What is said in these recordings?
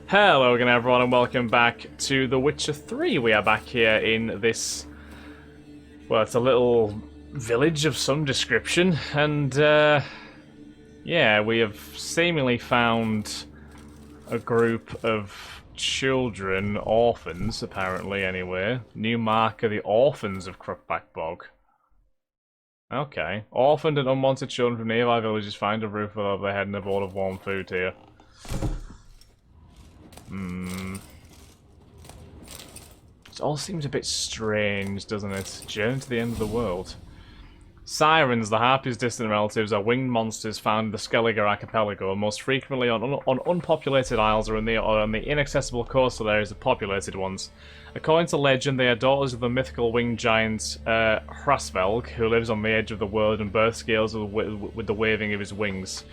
Hello again everyone and welcome back to The Witcher 3. We are back here in this, well, it's a little village of some description, and yeah, we have seemingly found a group of children, orphans apparently anyway. New marker, the orphans of Crookback Bog. Okay. Orphaned and unwanted children from nearby villages find a roof over their head and a bowl of warm food here. It all seems a bit strange, doesn't it? Journey to the end of the world. Sirens, the Harpy's distant relatives, are winged monsters found in the Skellige archipelago, most frequently on unpopulated isles or on the inaccessible coastal areas of populated ones. According to legend, they are daughters of the mythical winged giant Hrasvelg, who lives on the edge of the world and birth scales with the waving of his wings.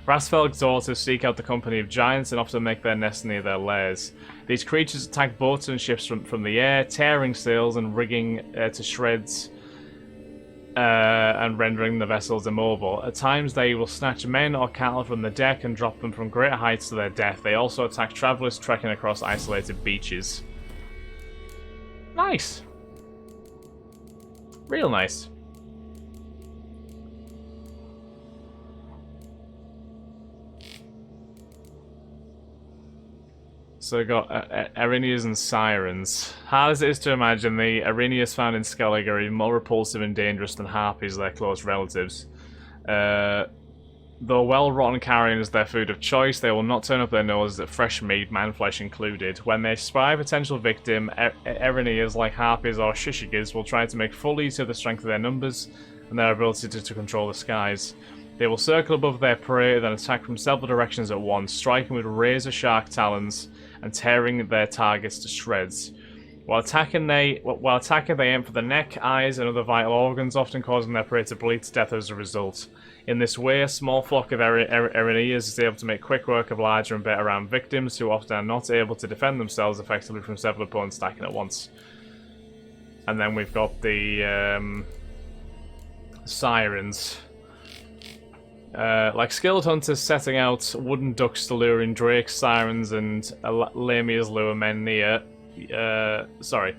Hrasvelg's daughters seek out the company of giants and often make their nest near their lairs. These creatures attack boats and ships from the air, tearing sails and rigging to shreds and rendering the vessels immobile. At times they will snatch men or cattle from the deck and drop them from great heights to their death. They also attack travellers trekking across isolated beaches. Nice! Real nice. So we got Arinias and Sirens. Hard as it is to imagine, the Arinias found in Skellige are even more repulsive and dangerous than Harpies, their close relatives. Though well-rotten carrion is their food of choice, they will not turn up their noses at fresh meat, man-flesh included. When they spy a potential victim, Arinias, like Harpies or Shishigas, will try to make full use of the strength of their numbers and their ability to control the skies. They will circle above their prey, then attack from several directions at once, striking with razor-sharp talons and tearing their targets to shreds. While attacking, they aim for the neck, eyes, and other vital organs, often causing their prey to bleed to death as a result. In this way, a small flock of Arinias is able to make quick work of larger and better armed victims, who often are not able to defend themselves effectively from several opponents attacking at once. And then we've got the Sirens. Like skilled hunters setting out wooden ducks to lure in drakes, sirens, and lamias lure men near. Sorry.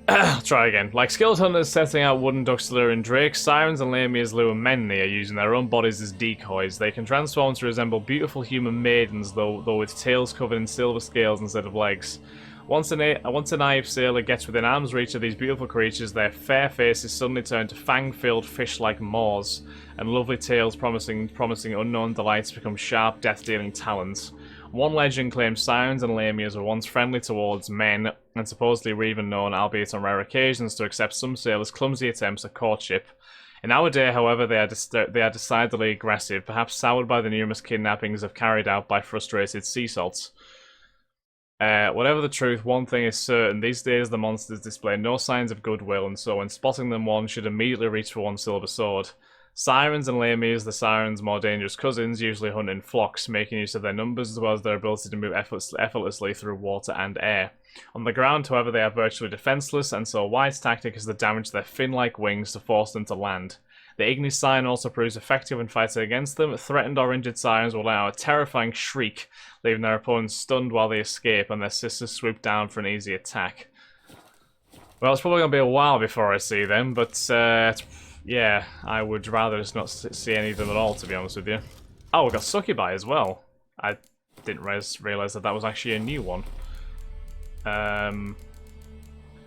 I'll try again. Like skilled hunters setting out wooden ducks to lure in drakes, sirens and lamias lure men near, using their own bodies as decoys. They can transform to resemble beautiful human maidens, though with tails covered in silver scales instead of legs. Once a naive sailor gets within arm's reach of these beautiful creatures, their fair faces suddenly turn to fang-filled fish-like maws, and lovely tails promising unknown delights become sharp, death-dealing talons. One legend claims sirens and lamias were once friendly towards men, and supposedly were even known, albeit on rare occasions, to accept some sailors' clumsy attempts at courtship. In our day, however, they are decidedly aggressive, perhaps soured by the numerous kidnappings carried out by frustrated sea salts. Whatever the truth, one thing is certain: these days the monsters display no signs of goodwill, and so when spotting them one should immediately reach for one silver sword. Sirens and lamias, the sirens' more dangerous cousins, usually hunt in flocks, making use of their numbers as well as their ability to move effortlessly through water and air. On the ground, however, they are virtually defenseless, and so a wise tactic is to damage their fin-like wings to force them to land. The Ignis Siren also proves effective in fighting against them. Threatened or injured sirens will allow a terrifying shriek, leaving their opponents stunned while they escape, and their sisters swoop down for an easy attack. Well, it's probably going to be a while before I see them, but yeah, I would rather just not see any of them at all, to be honest with you. Oh, we've got Succubi as well. I didn't realise that was actually a new one.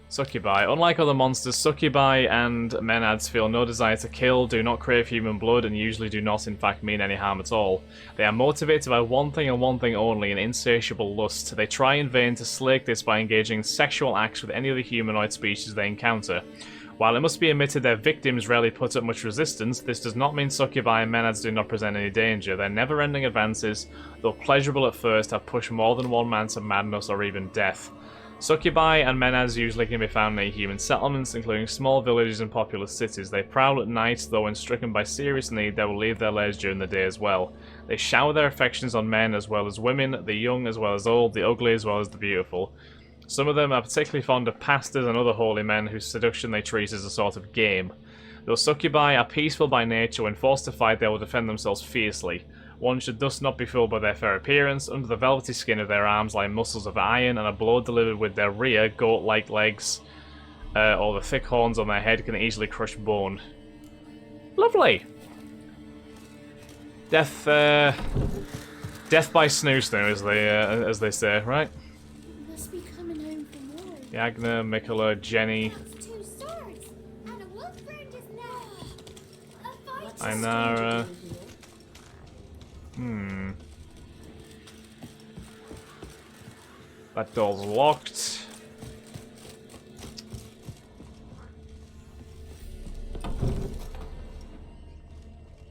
Succubi. Unlike other monsters, Succubi and Menads feel no desire to kill, do not crave human blood, and usually do not in fact mean any harm at all. They are motivated by one thing and one thing only, an insatiable lust. They try in vain to slake this by engaging in sexual acts with any other humanoid species they encounter. While it must be admitted their victims rarely put up much resistance, this does not mean Succubi and Menads do not present any danger. Their never-ending advances, though pleasurable at first, have pushed more than one man to madness or even death. Succubi and Menads usually can be found in human settlements, including small villages and populous cities. They prowl at night, though when stricken by serious need, they will leave their lairs during the day as well. They shower their affections on men as well as women, the young as well as old, the ugly as well as the beautiful. Some of them are particularly fond of pastors and other holy men whose seduction they treat as a sort of game. Though Succubi are peaceful by nature, when forced to fight they will defend themselves fiercely. One should thus not be fooled by their fair appearance. Under the velvety skin of their arms lie muscles of iron, and a blow delivered with their rear, goat-like legs, or the thick horns on their head can easily crush bone. Lovely! Death by snoo-snoo, as they say, right? You must be coming home from war. Yagna, Mikola, Jenny, That's 2 stars, and a wolf burned his neck. A fight. Ainara. That door's locked.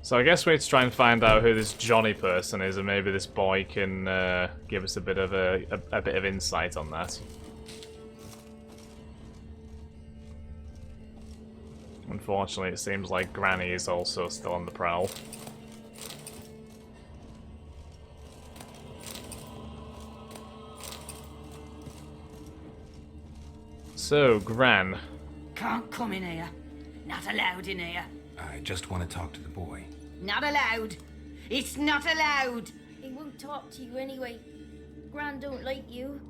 So I guess we need to try and find out who this Johnny person is, and maybe this boy can give us a bit of insight on that. Unfortunately, it seems like Granny is also still on the prowl. So, Gran. Can't come in here. Not allowed in here. I just want to talk to the boy. Not allowed. It's not allowed. He won't talk to you anyway. Gran don't like you.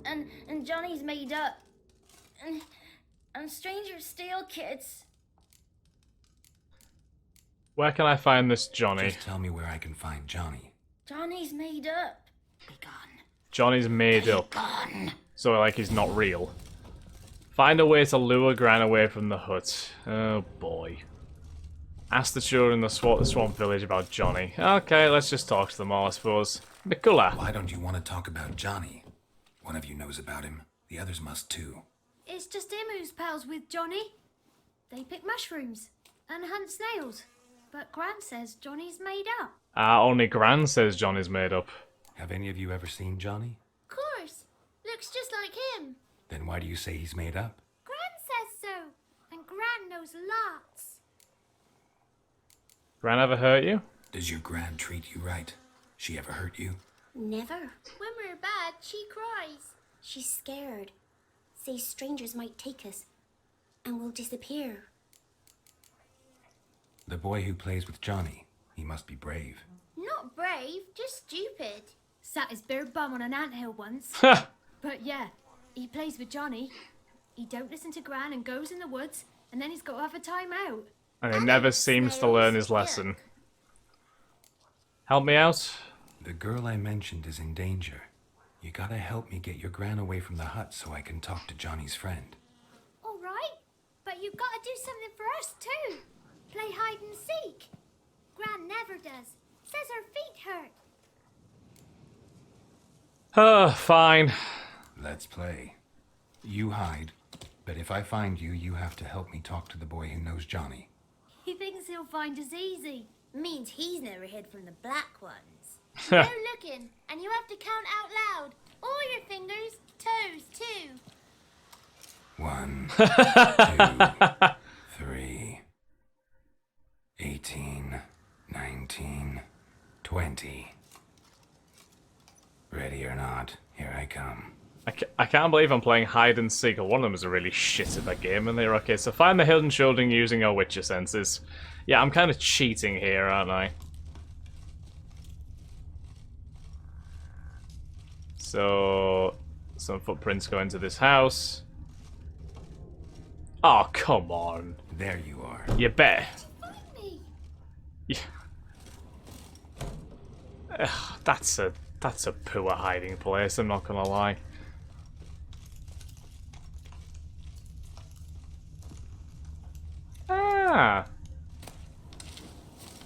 And Johnny's made up. And strangers steal kids. Where can I find this Johnny? Just tell me where I can find Johnny. Johnny's made up. Be gone. Johnny's made up. Gone. So, like, he's not real. Find a way to lure Gran away from the hut. Oh, boy. Ask the children in the swamp village about Johnny. Okay, let's just talk to them all, I suppose. Mikula. Why don't you want to talk about Johnny? One of you knows about him. The others must too. It's just him who's pals with Johnny. They pick mushrooms and hunt snails. But Gran says Johnny's made up. Only Gran says Johnny's made up. Have any of you ever seen Johnny? Of course. Looks just like him. Then why do you say he's made up? Gran says so. And Gran knows lots. Gran ever hurt you? Does your gran treat you right? She ever hurt you? Never. When we're bad, she cries. She's scared. Says strangers might take us. And we'll disappear. The boy who plays with Johnny, he must be brave. Not brave, just stupid. Sat his bare bum on an anthill once. Ha! But yeah, he plays with Johnny. He don't listen to Gran and goes in the woods. And then he's got to have a time out. And he never seems to learn his lesson. Help me out? The girl I mentioned is in danger. You gotta help me get your gran away from the hut so I can talk to Johnny's friend. All right, but you've got to do something for us too. Play hide and seek. Gran never does. Says her feet hurt. Fine. Let's play. You hide, but if I find you, you have to help me talk to the boy who knows Johnny. He thinks he'll find us easy. Means he's never hid from the black ones. Go looking, and you have to count out loud. All your fingers, toes too. 1, 2, 3, 18, 19, 20. Ready or not, here I come. I can't believe I'm playing hide and seek. One of them is really shit at that game, and they're okay. So find the hidden children using our Witcher senses. Yeah, I'm kind of cheating here, aren't I? So some footprints go into this house. Oh, come on. There you are. You bet. Find me. Yeah. That's a poor hiding place, I'm not gonna lie. Ah.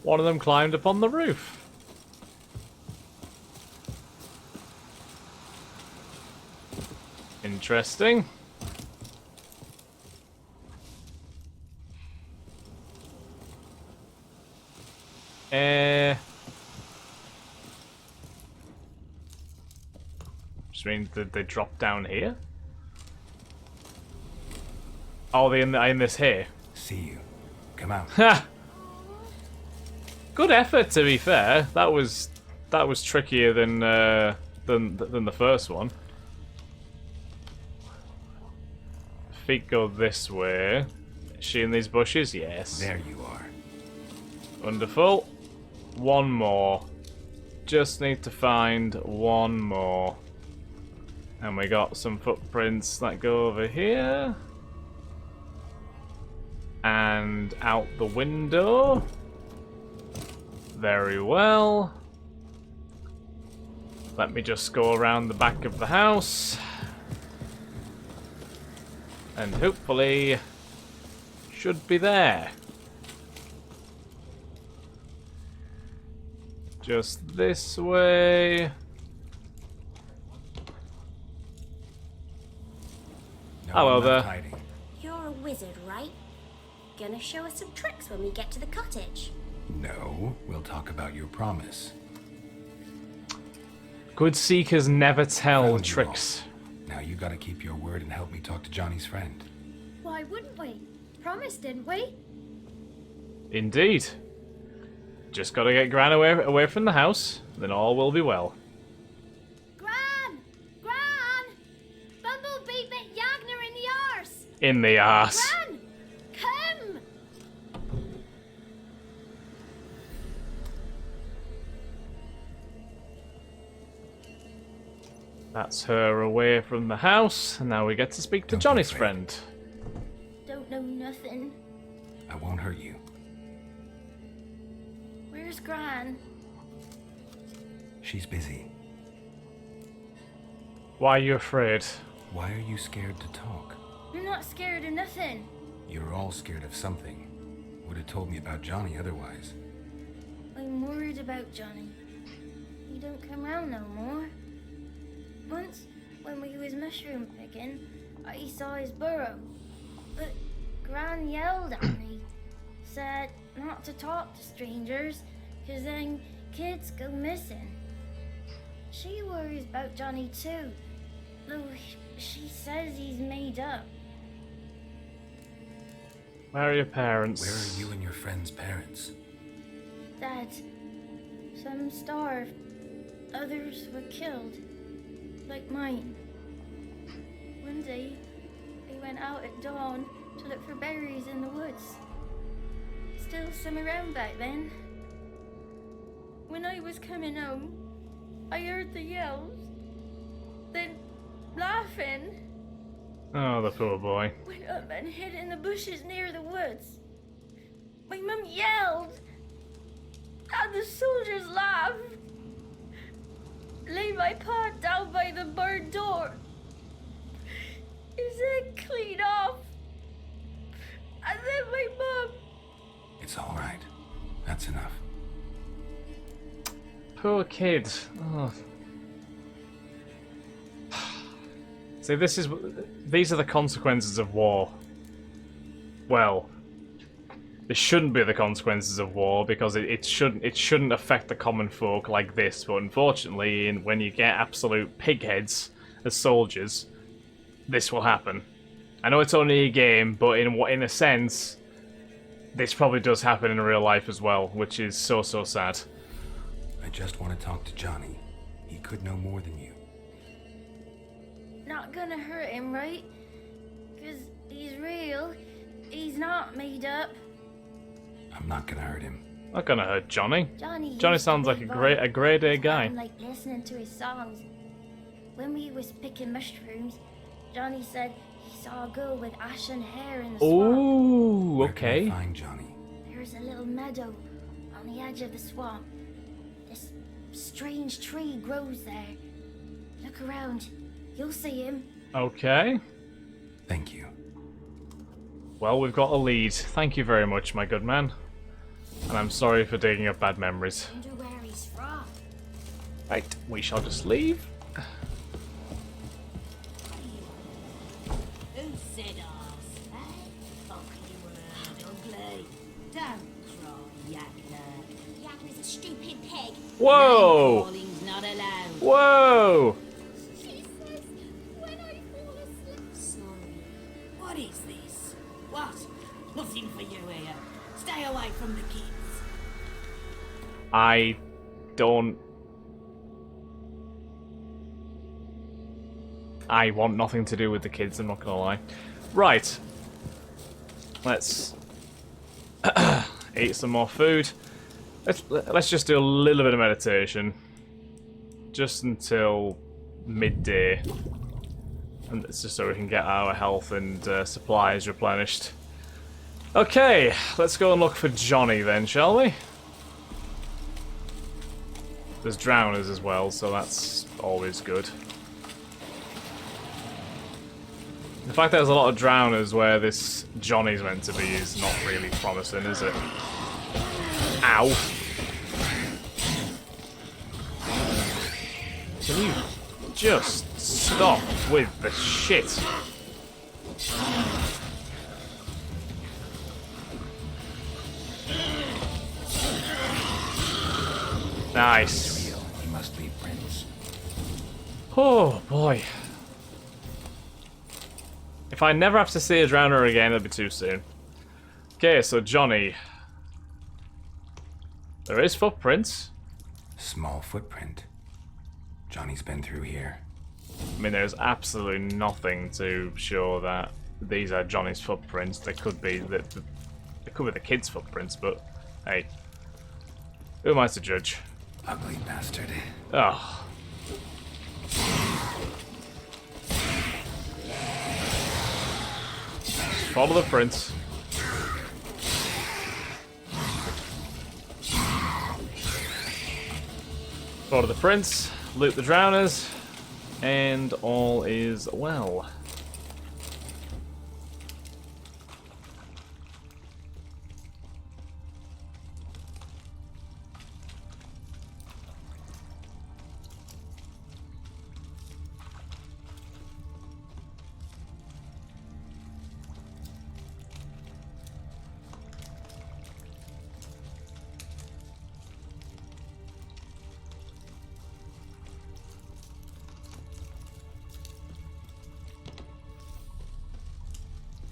One of them climbed up on the roof. Interesting. Just mean that they drop down here? Oh, they in this here. See you. Come out. Ha! Good effort, to be fair. That was trickier than the first one. Feet go this way. Is she in these bushes? Yes. There you are. Wonderful. one more. Just need to find one more. And we got some footprints that go over here. And out the window. Very well. Let me just go around the back of the house. And hopefully should be there. Just this way. No, Hello I'm not there. hiding. You're a wizard, right? Gonna show us some tricks when we get to the cottage. No, we'll talk about your promise. Good seekers never tell Found you tricks. all. Now you gotta keep your word and help me talk to Johnny's friend. Why wouldn't we? Promised, didn't we? Indeed. Just gotta get Gran away from the house, then all will be well. Gran! Gran! Bumblebee bit Yagner in the arse! In the arse. Gran! Come! That's her away from the house, and now we get to speak to Don't be Johnny's afraid. friend. Don't know nothing. I won't hurt you. Where's Gran? She's busy. Why are you afraid? Why are you scared to talk? I'm not scared of nothing. You're all scared of something. Would have told me about Johnny otherwise. I'm worried about Johnny. He don't come round no more. Once, when we was mushroom picking, I saw his burrow. But Gran yelled at me. Said not to talk to strangers, 'cause then kids go missing. She worries about Johnny too, though she says he's made up. Where are your parents? Where are you and your friend's parents? Dad, some starved, others were killed, like mine. One day, we went out at dawn to look for berries in the woods. Still some around back then. When I was coming home, I heard the yells. Then, laughing, Oh, the poor boy. went up and hid in the bushes near the woods. My mum yelled, and the soldiers laughed. Laid my pa down by the barn door. His head clean off. And then my mum. It's all right. That's enough. Poor kid. Oh. See, these are the consequences of war. Well, this shouldn't be the consequences of war because it shouldn't affect the common folk like this. But unfortunately, when you get absolute pigheads as soldiers, this will happen. I know it's only a game, but in a sense, this probably does happen in real life as well, which is so sad. I just want to talk to Johnny. He could know more than you. Not gonna hurt him, right? 'Cause he's real. He's not made up. I'm not gonna hurt him. Not gonna hurt Johnny. Johnny Johnny used to sounds like be a grade A guy. I'm like listening to his songs. When we was picking mushrooms, Johnny said he saw a girl with ashen hair in the swamp. Ooh, Where can I okay. find Johnny? There's a little meadow on the edge of the swamp. This strange tree grows there. Look around. You'll see him. Okay. Thank you. Well, we've got a lead. Thank you very much, my good man. And I'm sorry for digging up bad memories. Wonder where he's from. Right, we shall just leave. Who said arse, eh? Ugly word, ugly. Don't try, Yagner. Yagner's a stupid pig. Whoa! Calling's not allowed. Whoa! She says when I fall asleep. Sorry. What is this? What? Nothing for you here. Stay away from the kids. I don't... I want nothing to do with the kids, I'm not gonna lie. Right. Let's eat some more food. Let's just do a little bit of meditation. Just until midday. And it's just so we can get our health and supplies replenished. Okay, let's go and look for Johnny then, shall we? There's drowners as well, so that's always good. The fact that there's a lot of drowners where this Johnny's meant to be is not really promising, is it? Ow! Can you just stop with the shit? Nice. He must be Prince. Oh boy. If I never have to see a drowner again, it'll be too soon. Okay, so Johnny. There is footprints. Small footprint. Johnny's been through here. I mean, there's absolutely nothing to show that these are Johnny's footprints. They could be the kid's footprints, but hey, who am I to judge? Ugly bastard. Oh. Follow the prints. Follow the prints, loot the drowners, and all is well.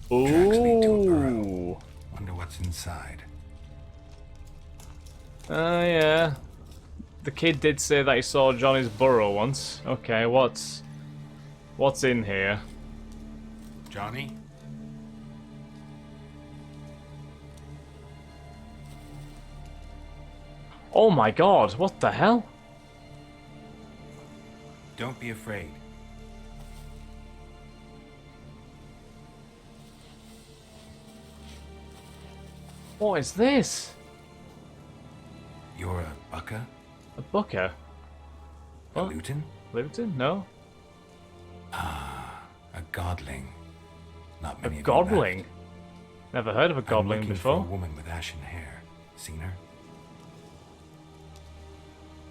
Tracks lead to a burrow. Ooh. Wonder what's inside. Oh yeah. The kid did say that he saw Johnny's burrow once. Okay, what's in here? Johnny? Oh my god, what the hell? Don't be afraid. What is this? You're a bucka? A bucker? A What? luton? Liverton? No. Ah, a godling. Not A many of you godling? left. Never heard of a I'm godling looking before. for a woman with ashen hair. Seen her?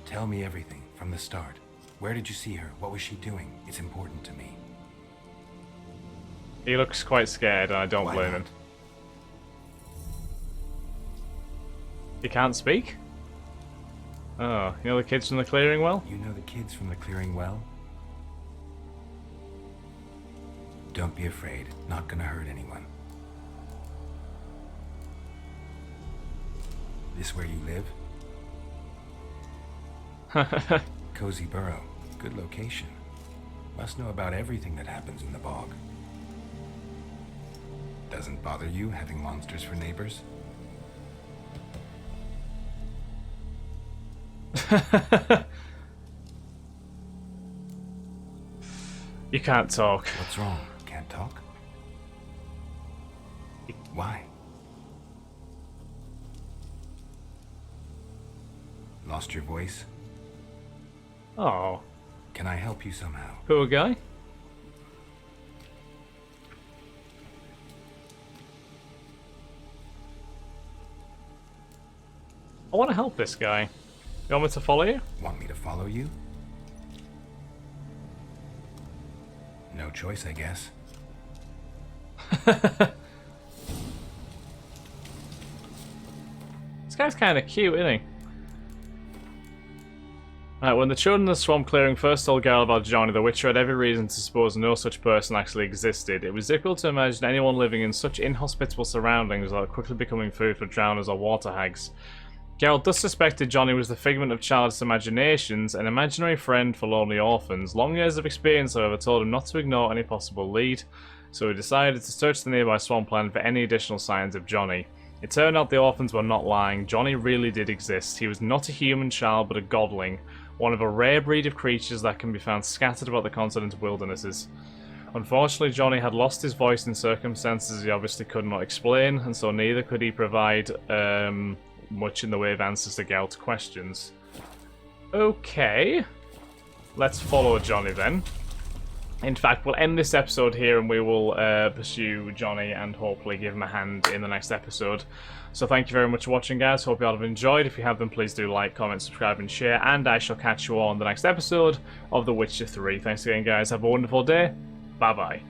Tell me everything from the start. Where did you see her? What was she doing? It's important to me. He looks quite scared and I don't Why blame not? him. He can't speak? Oh, you know the kids from the clearing well? You know the kids from the clearing well? Don't be afraid. Not gonna hurt anyone. This where you live? Cozy burrow. Good location. Must know about everything that happens in the bog. Doesn't bother you having monsters for neighbors? You can't talk. What's wrong? Can't talk? Why? Lost your voice? Oh, Can I help you somehow? poor guy. I want to help this guy. You want me to follow you? Want me to follow you? No choice, I guess. This guy's kind of cute, isn't he? Right, when the children of the swamp clearing first told Geralt about Johnny, the Witcher had every reason to suppose no such person actually existed. It was difficult to imagine anyone living in such inhospitable surroundings without quickly becoming food for drowners or water hags. Geralt thus suspected Johnny was the figment of childish imaginations, an imaginary friend for lonely orphans. Long years of experience, however, told him not to ignore any possible lead, so he decided to search the nearby swampland for any additional signs of Johnny. It turned out the orphans were not lying. Johnny really did exist. He was not a human child, but a godling, one of a rare breed of creatures that can be found scattered about the continent's wildernesses. Unfortunately, Johnny had lost his voice in circumstances he obviously could not explain, and so neither could he provide much in the way of answers to Gout's questions. Okay, let's follow Johnny then. In fact, we'll end this episode here and we will pursue Johnny and hopefully give him a hand in the next episode. So thank you very much for watching, guys. Hope you all have enjoyed. If you have, then please do like, comment, subscribe, and share. And I shall catch you all on the next episode of The Witcher 3. Thanks again, guys. Have a wonderful day. Bye-bye.